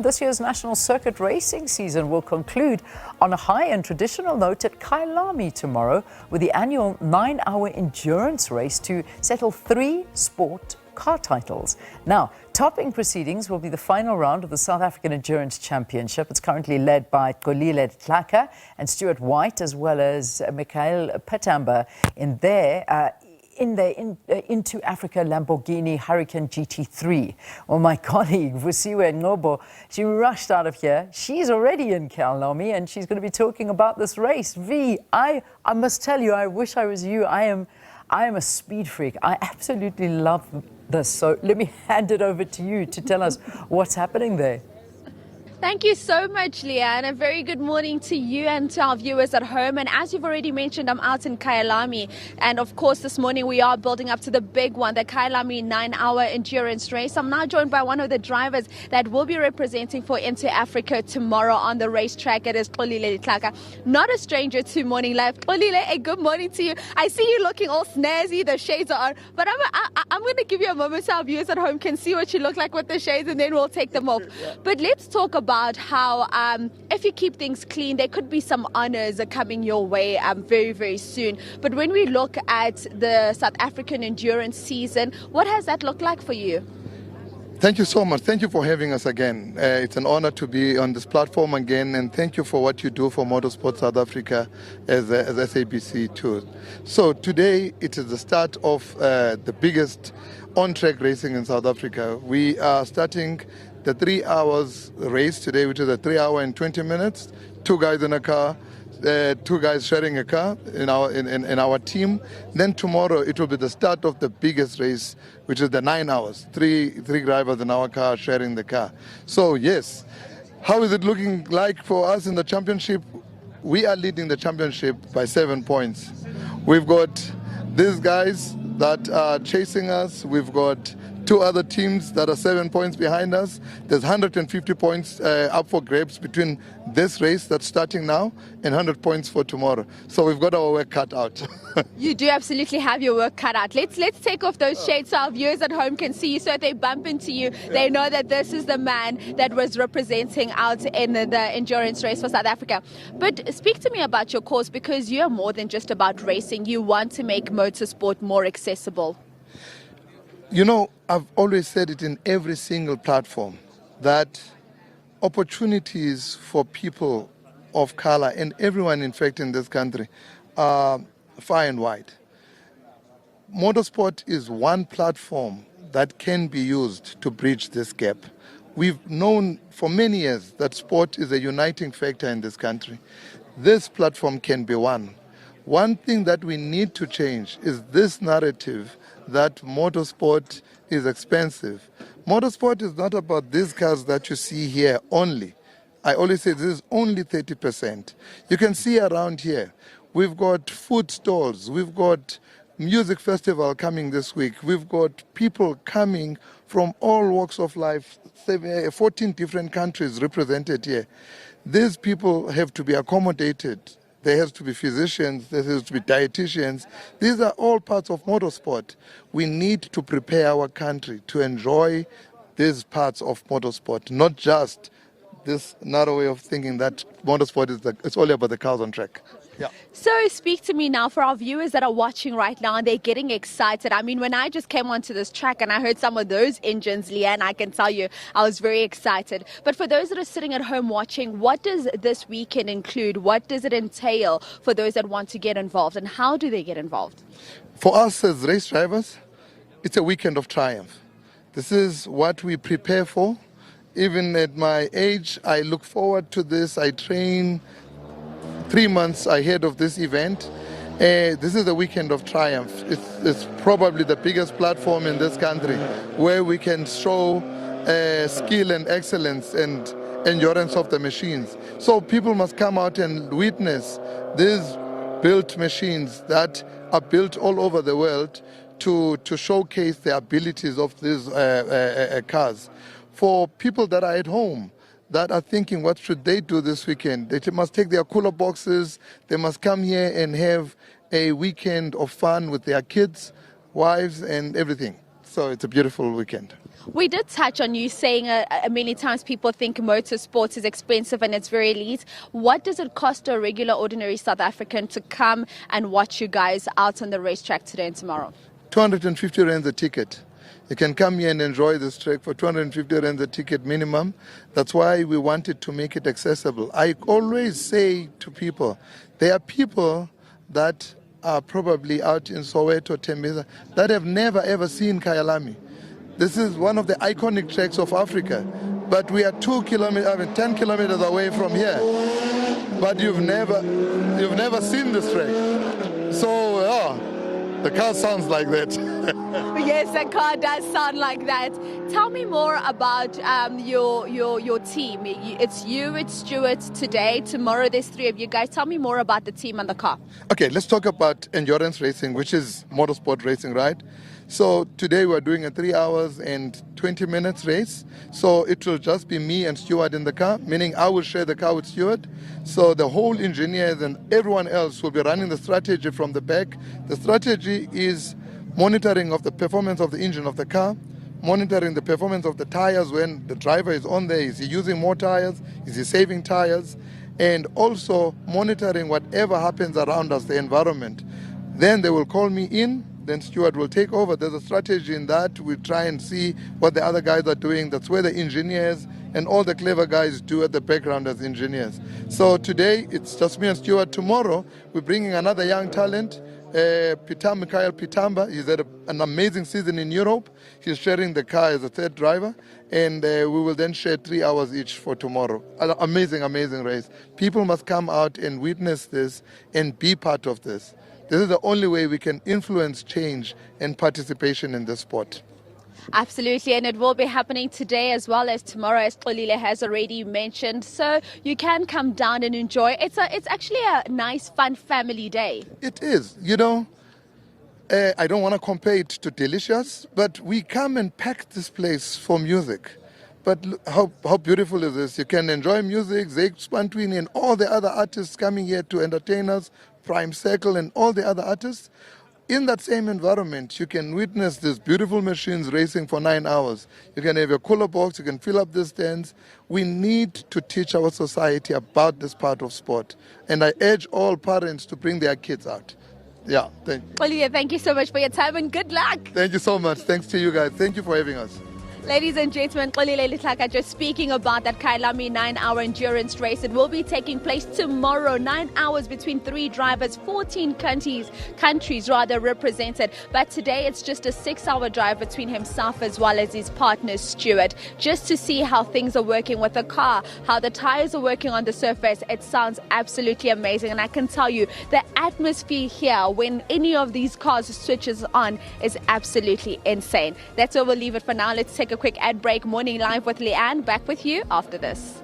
this year's National Circuit racing season will conclude on a high and traditional note at Kyalami tomorrow with the annual 9-hour endurance race to settle 3 sport car titles. Now, topping proceedings will be the final round of the South African Endurance Championship. It's currently led by Xolile Letlaka and Stuart as well as Mikaeel Pitamber in their Into Africa Lamborghini Huracan GT3. Well, my colleague Vusiwe Ngcobo, she rushed out of here. She's already in Kyalami and she's going to be talking about this race. V, I must tell you, I wish I was you. I am a speed freak. I absolutely love this. So let me hand it over to you to tell us what's happening there. Thank you so much, Leanne. A very good morning to you and to our viewers at home. And as you've already mentioned, I'm out in Kyalami. And of course, this morning we are building up to the big one, the Kyalami 9-hour endurance race. I'm now joined by one of the drivers that will be representing for Into Africa tomorrow on the racetrack. It is Xolile Letlaka, not a stranger to Morning Live. Xolile, a good morning to you. I see you looking all snazzy, the shades are on. But I'm going to give you a moment so our viewers at home can see what you look like with the shades, and then we'll take them off. But let's talk about how if you keep things clean, there could be some honors coming your way very, very soon. But when we look at the South African endurance season, what has that looked like for you? Thank you so much. Thank you for having us again. It's an honor to be on this platform again, and thank you for what you do for Motorsport South Africa as SABC too. So today it is the start of the biggest on-track racing in South Africa. We are starting the 3 hours race today, which is a 3 hour and 20 minutes. 2 guys in a car, 2 guys sharing a car in our team. Then tomorrow it will be the start of the biggest race, which is the 9 hours. Three drivers in our car sharing the car. So yes, how is it looking like for us in the championship? We are leading the championship by 7 points. We've got these guys that are chasing us. We've got 2 other teams that are 7 points behind us. There's 150 points up for grabs between this race that's starting now and 100 points for tomorrow. So we've got our work cut out. You do absolutely have your work cut out. Let's take off those shades so our viewers at home can see you. So if they bump into you, they know that this is the man that was representing out in the endurance race for South Africa. But speak to me about your cause, because you're more than just about racing. You want to make motorsport more accessible. You know, I've always said it in every single platform that opportunities for people of color and everyone, in fact, in this country are far and wide. Motorsport is one platform that can be used to bridge this gap. We've known for many years that sport is a uniting factor in this country. This platform can be one. One thing that we need to change is this narrative that motorsport is expensive. Motorsport is not about these cars that you see here only. I always say this is only 30%. You can see around here, we've got food stalls, we've got music festival coming this week, we've got people coming from all walks of life, 14 different countries represented here. These people have to be accommodated. There has to be physicians, there has to be dietitians. These are all parts of motorsport. We need to prepare our country to enjoy these parts of motorsport, not just this narrow way of thinking that motorsport is it's all about the cars on track. Yeah. So speak to me now for our viewers that are watching right now and they're getting excited. I mean, when I just came onto this track and I heard some of those engines, Leanne, I can tell you I was very excited. But for those that are sitting at home watching, what does this weekend include? What does it entail for those that want to get involved, and how do they get involved? For us as race drivers, it's a weekend of triumph. This is what we prepare for. Even at my age, I look forward to this. I train 3 months ahead of this event. This is a weekend of triumph. It's probably the biggest platform in this country where we can show skill and excellence and endurance of the machines. So people must come out and witness these built machines that are built all over the world to showcase the abilities of these cars. For people that are at home, that are thinking, what should they do this weekend? They must take their cooler boxes, they must come here and have a weekend of fun with their kids, wives, and everything. So it's a beautiful weekend. We did touch on you saying many times people think motorsport is expensive and it's very elite. What does it cost a regular, ordinary South African to come and watch you guys out on the racetrack today and tomorrow? 250 rands a ticket. You can come here and enjoy this track for 250 rands a ticket minimum. That's why we wanted to make it accessible. I always say to people, there are people that are probably out in Soweto, Tembisa, that have never ever seen Kyalami. This is one of the iconic tracks of Africa, but we are 10 kilometers away from here. But you've never seen this track. So the car sounds like that. Yes, the car does sound like that. Tell me more about your team. It's you, it's Stuart today. Tomorrow there's three of you guys. Tell me more about the team and the car. Okay, let's talk about endurance racing, which is motorsport racing, right? So today we're doing a 3 hours and 20 minutes race. So it will just be me and Stuart in the car, meaning I will share the car with Stuart. So the whole engineers and everyone else will be running the strategy from the back. The strategy is monitoring of the performance of the engine of the car, monitoring the performance of the tires when the driver is on there. Is he using more tires? Is he saving tires? And also monitoring whatever happens around us, the environment. Then they will call me in. Then Stuart will take over. There's a strategy in that. We try and see what the other guys are doing. That's where the engineers and all the clever guys do at the background as engineers. So today, it's just me and Stuart. Tomorrow, we're bringing another young talent, Mikaeel Pitamber. He's had an amazing season in Europe. He's sharing the car as a third driver. And we will then share 3 hours each for tomorrow. An amazing, amazing race. People must come out and witness this and be part of this. This is the only way we can influence change and participation in the sport. Absolutely, and it will be happening today as well as tomorrow, as Xolile has already mentioned. So you can come down and enjoy. It's actually a nice, fun family day. It is. You know, I don't want to compare it to Delicious, but we come and pack this place for music. But look, how beautiful is this? You can enjoy music, Zake Spantwini and all the other artists coming here to entertain us, Prime Circle and all the other artists. In that same environment, you can witness these beautiful machines racing for 9 hours. You can have your cooler box, you can fill up the stands. We need to teach our society about this part of sport. And I urge all parents to bring their kids out. Yeah, thank you. Xolile, thank you so much for your time and good luck. Thank you so much. Thanks to you guys. Thank you for having us. Ladies and gentlemen, Xolile Letlaka just speaking about that Kyalami 9-hour endurance race. It will be taking place tomorrow. 9 hours between 3 drivers, 14 countries represented. But today it's just a 6-hour drive between himself as well as his partner Stuart, just to see how things are working with the car, how the tires are working on the surface. It sounds absolutely amazing, and I can tell you the atmosphere here when any of these cars switches on is absolutely insane. That's where we'll leave it for now. Let's take a quick ad break. Morning Live with Leanne. Back with you after this.